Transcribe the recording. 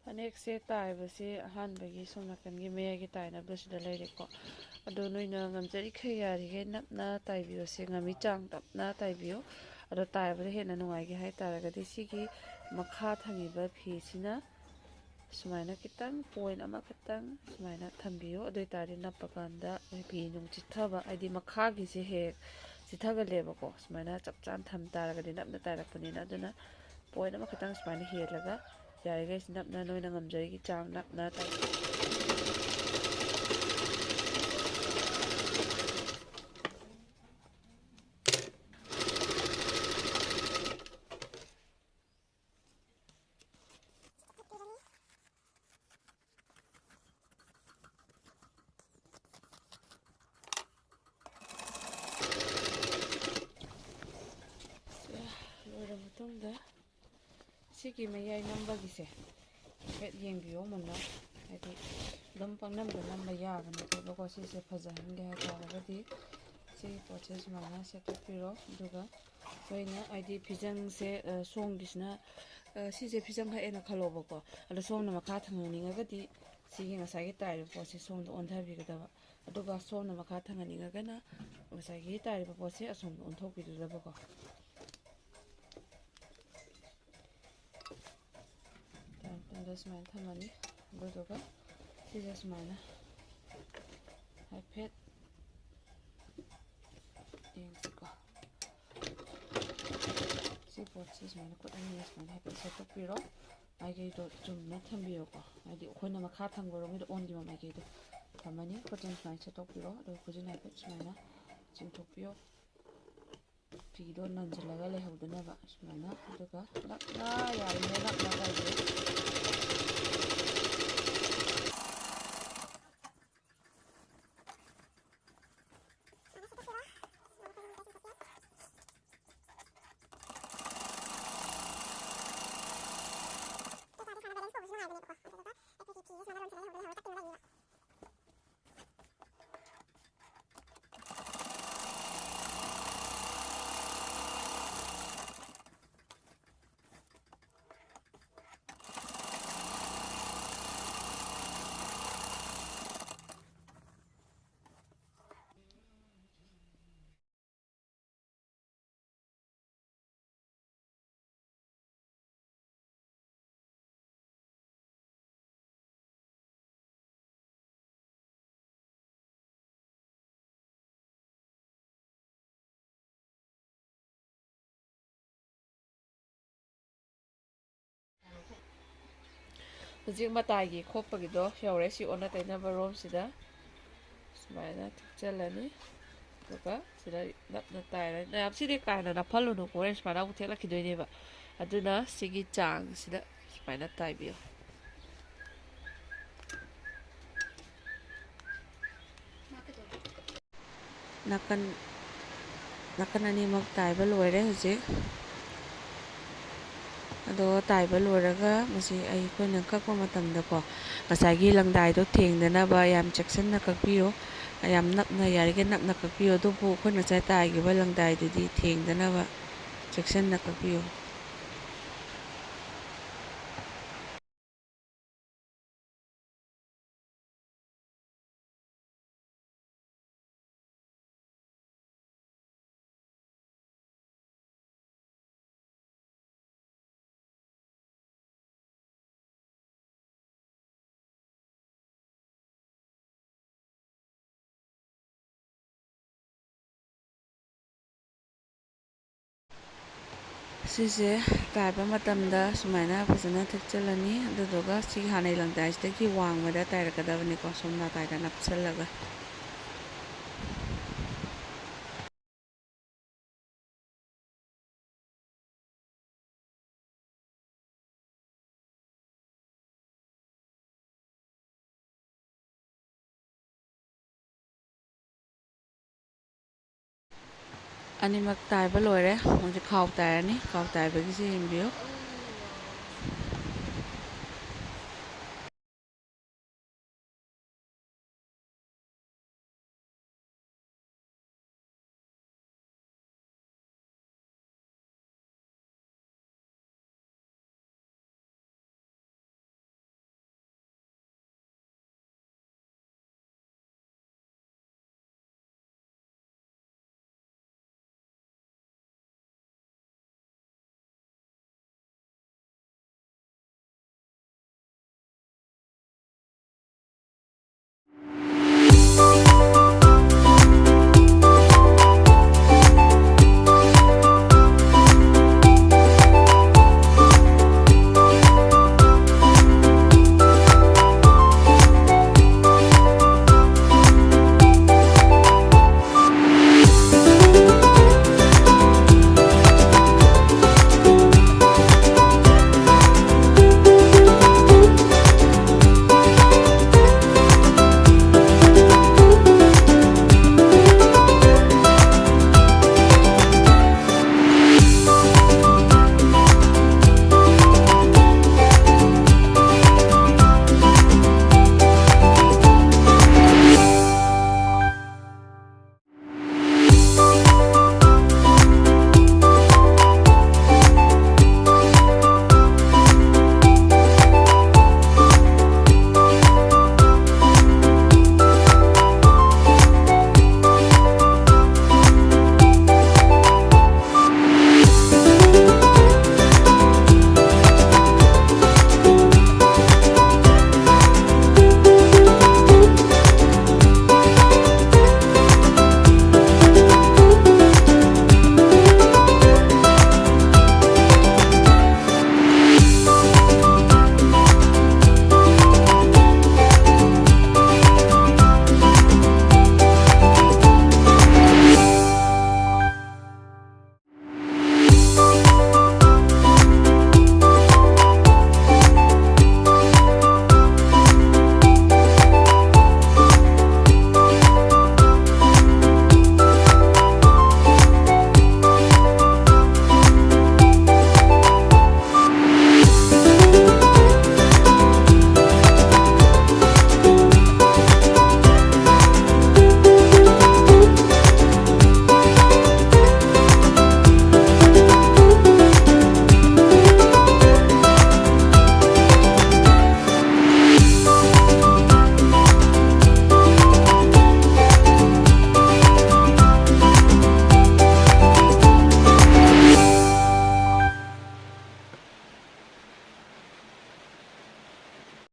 ꯐꯅꯦꯛꯁꯦ ꯇꯥꯏꯕꯁꯦ ꯑꯍꯥꯟꯕꯒꯤ ꯁꯣꯝ ꯅꯥꯀꯟꯒꯤ ꯃꯌꯥꯏꯒꯤ ꯇꯥꯏꯅꯕꯁꯤꯗ ꯂꯩꯔꯦꯀꯣ ꯑꯗꯣ ꯅꯣꯏꯅ ꯉꯝꯖꯔꯤꯈꯩ ꯌꯥꯔꯤꯈꯩ ꯅꯞꯅ ꯇꯥꯏꯕꯤꯌꯣ ꯉꯝꯃꯤ ꯆꯥꯡ ꯇꯞꯅ ꯇꯥꯏꯕꯤꯌꯣ ꯑꯗꯣ ꯇꯥꯏꯕꯗ ꯍꯦꯟꯅ ꯅꯨꯡꯉꯥꯏꯒꯦ ꯍꯥꯏꯇꯥꯔꯒꯗꯤ ꯁꯤꯒꯤ ꯃꯈꯥ ꯊꯪꯉꯤꯕ ꯐꯤꯁꯤꯅ ꯁꯨꯃꯥꯏꯅ ꯈꯤꯇꯪ ꯄꯣꯏꯟ ꯑꯃꯈꯛꯇꯪ ꯁꯨꯃꯥꯏꯅ ꯊꯝꯕꯤꯌꯣ ꯑꯗꯨ ꯑꯣꯏꯇꯥꯔꯗꯤ ꯅꯞꯄ ꯀꯥꯟꯗ ꯐꯤ ꯅꯨꯡ ꯆꯤꯊꯕ ꯍꯥꯏꯗꯤ ꯃꯈꯥꯒꯤꯁꯦ ꯍꯦꯛ ꯆꯤꯊꯒꯜꯂꯦꯕꯀꯣ ꯁꯨꯃꯥꯏꯅ ꯆꯞ ꯆꯥꯅ ꯊꯝ ꯇꯥꯔꯒꯗꯤ ꯅꯞꯅ ꯇꯥꯏꯔꯛꯄꯅꯤꯅ ꯑꯗꯨꯅ ꯄꯣꯏꯟ ꯑꯃꯈꯛꯇꯪ ꯁꯨꯃꯥꯏꯅ ꯍꯦꯜꯂꯒ ꯌꯥꯔꯤꯈꯩ ꯅꯞꯅ ꯅꯣꯏꯅ ꯉꯝꯖꯔꯤꯒꯤ ꯆꯥꯡ ꯅꯞꯅ ꯇꯥꯏꯕꯤꯌꯨ ꯂꯣꯏꯔꯕ ꯃꯇꯨꯡꯗ ꯁꯤꯒꯤ ꯃꯌꯥꯏ ꯅꯝꯕꯒꯤꯁꯦ ꯍꯥꯏꯐꯦꯠ ꯌꯦꯡꯕꯤꯌꯣ ꯃꯨꯟꯅ ꯍꯥꯏꯗꯤ ꯑꯗꯨꯝ ꯄꯪꯅꯝꯗ ꯅꯝꯕ ꯌꯥꯕ ꯅꯠꯇꯦꯕꯀꯣ ꯁꯤꯁꯦ ꯐꯖꯍꯟꯒꯦ ꯍꯥꯏꯇꯥꯔꯒꯗꯤ ꯁꯤꯒꯤ ꯄꯣꯠꯁꯦ ꯁꯨꯃꯥꯏꯅ ꯁꯦꯠꯇꯣꯛꯄꯤꯔꯣ ꯑꯗꯨꯒ ꯑꯩꯈꯣꯏꯅ ꯍꯥꯏꯗꯤ ꯐꯤꯖꯪꯁꯦ ꯁꯣꯝꯒꯤꯁꯤꯅ ꯁꯤꯁꯦ ꯐꯤꯖꯪ ꯍꯛꯑꯦꯅ ꯈꯜꯂꯣꯕꯀꯣ ꯑꯗꯣ ꯁꯣꯝꯅ ꯃꯈꯥ ꯊꯪꯍꯟꯅꯤꯡꯉꯒꯗꯤ ꯁꯤꯒꯤ ꯉꯁꯥꯏꯒꯤ ꯇꯥꯏꯔꯤꯕ ꯄꯣꯠꯁꯦ ꯁꯣꯝꯗ ꯑꯣꯟꯊꯕꯤꯒꯗꯕ ꯑꯗꯨꯒ ꯁꯣꯝꯅ ꯃꯈꯥ ꯊꯪꯍꯟꯅꯤꯡꯉꯒꯅ ꯉꯁꯥꯏꯒꯤ ꯇꯥꯏꯔꯤꯕ ꯄꯣꯠꯁꯦ ꯑꯁꯣꯝꯗ ꯑꯣꯟꯊꯣꯛꯄꯤꯒꯗꯕꯀꯣ ꯃꯇꯨꯡꯗ ꯁꯨꯃꯥꯏꯅ ꯊꯝꯃꯅꯤ ꯑꯗꯨꯗꯨꯒ ꯁꯤꯁꯦ ꯁꯨꯃꯥꯏꯅ ꯍꯥꯏꯐꯦꯠ ꯌꯦꯡꯁꯤꯀꯣ ꯁꯤ ꯄꯣꯠꯁꯤ ꯁꯨꯃꯥꯏꯅ ꯈꯨꯠ ꯑꯅꯤꯅ ꯁꯨꯃꯥꯏꯅ ꯍꯥꯏꯐꯦꯠ ꯁꯦꯠꯇꯣꯛꯄꯤꯔꯣ ꯃꯥꯏꯀꯩꯗꯣ ꯆꯨꯝꯅ ꯊꯝꯕꯤꯌꯣꯀꯣ ꯍꯥꯏꯗꯤ ꯑꯩꯈꯣꯏꯅ ꯃꯈꯥ ꯊꯪꯕꯔꯣꯝꯒꯤꯗ ꯑꯣꯟꯈꯤꯕ ꯃꯥꯏꯀꯩꯗꯣ ꯊꯝꯃꯅꯤ ꯈꯨꯠꯁꯤꯅ ꯁꯨꯃꯥꯏꯅ ꯁꯦꯠꯇꯣꯛꯄꯤꯔꯣ ꯑꯗꯨꯒ ꯈꯨꯠꯁꯤꯅ ꯍꯥꯏꯐꯦꯠ ꯁꯨꯃꯥꯏꯅ ꯆꯤꯡꯊꯣꯛꯄꯤꯌꯣ ꯐꯤꯗꯣ ꯅꯟꯁꯤꯜꯂꯒ ꯂꯩꯍꯧꯗꯅꯕ ꯁꯨꯃꯥꯏꯅ ꯑꯗꯨꯒ ꯅꯞꯅ ꯌꯥꯔꯤꯉꯩ ꯅꯞꯅ ꯇꯥꯏꯕꯤꯌꯨ ꯍꯧꯖꯤꯛ ꯃꯇꯥꯏꯒꯤ ꯈꯣꯠꯄꯒꯤꯗꯣ ꯌꯧꯔꯦ ꯁꯤ ꯑꯣꯟꯅ ꯇꯩꯅꯕ ꯔꯣꯝꯁꯤꯗ ꯁꯨꯃꯥꯏꯅ ꯊꯨꯞꯆꯜꯂꯅꯤ ꯑꯗꯨꯒ ꯁꯤꯗ ꯅꯞꯅ ꯇꯥꯏꯔꯅꯤ ꯌꯥꯝ ꯁꯤꯗꯤ ꯀꯥ ꯍꯦꯟꯅ ꯅꯞꯍꯜꯂꯨꯅꯨ ꯍꯣꯔꯦꯟ ꯁꯨꯃꯥꯏꯅ ꯑꯃꯨꯛ ꯊꯦꯛꯂꯛꯈꯤꯗꯣꯏꯅꯦꯕ ꯑꯗꯨꯅ ꯁꯤꯒꯤ ꯆꯥꯡꯁꯤꯗ ꯁꯨꯃꯥꯏꯅ ꯇꯥꯏꯕꯤꯌꯨ ꯅꯥꯀꯟ ꯑꯅꯤꯃꯛ ꯇꯥꯏꯕ ꯂꯣꯏꯔꯦ ꯍꯧꯖꯤꯛ ꯑꯗꯣ ꯇꯥꯏꯕ ꯂꯣꯏꯔꯒ ꯃꯁꯤ ꯑꯩꯈꯣꯏꯅ ꯀꯛꯄ ꯃꯇꯝꯗꯀꯣ ꯉꯁꯥꯏꯒꯤ ꯂꯪꯗꯥꯏꯗꯣ ꯊꯦꯡꯗꯅꯕ ꯌꯥꯝ ꯆꯦꯛꯁꯤꯟꯅ ꯀꯛꯄꯤꯌꯨ ꯌꯥꯝ ꯅꯞꯅ ꯌꯥꯔꯤꯈꯩ ꯅꯞꯅ ꯀꯛꯄꯤꯌꯨ ꯑꯗꯨꯕꯨ ꯑꯩꯈꯣꯏꯅ ꯉꯁꯥꯏ ꯇꯥꯏꯈꯤꯕ ꯂꯪꯗꯥꯏꯗꯨꯗꯤ ꯊꯦꯡꯗꯅꯕ ꯆꯦꯛꯁꯤꯟꯅ ꯀꯛꯄꯤꯌꯨ ꯁꯤꯁꯦ ꯇꯥꯏꯕ ꯃꯇꯝꯗ ꯁꯨꯃꯥꯏꯅ ꯐꯖꯅ ꯊꯦꯛꯆꯜꯂꯅꯤ ꯑꯗꯨꯗꯨꯒ ꯁꯤꯒꯤ ꯍꯥꯟꯅꯩ ꯂꯪꯗꯥꯏꯁꯤꯗꯒꯤ ꯋꯥꯡꯃꯗ ꯇꯥꯏꯔꯛꯀꯗꯕꯅꯤꯀꯣ ꯁꯣꯝ ꯅꯥꯀꯥꯏꯗ ꯅꯞꯁꯜꯂꯒ ꯑꯅꯤꯃꯛ ꯇꯥꯏꯕ ꯂꯣꯏꯔꯦ ꯍꯧꯖꯤꯛ ꯈꯥꯎ ꯇꯥꯏꯔꯅꯤ ꯈꯥꯎ ꯇꯥꯏꯕꯒꯤꯁꯦ ꯌꯦꯡꯕꯤꯌꯨ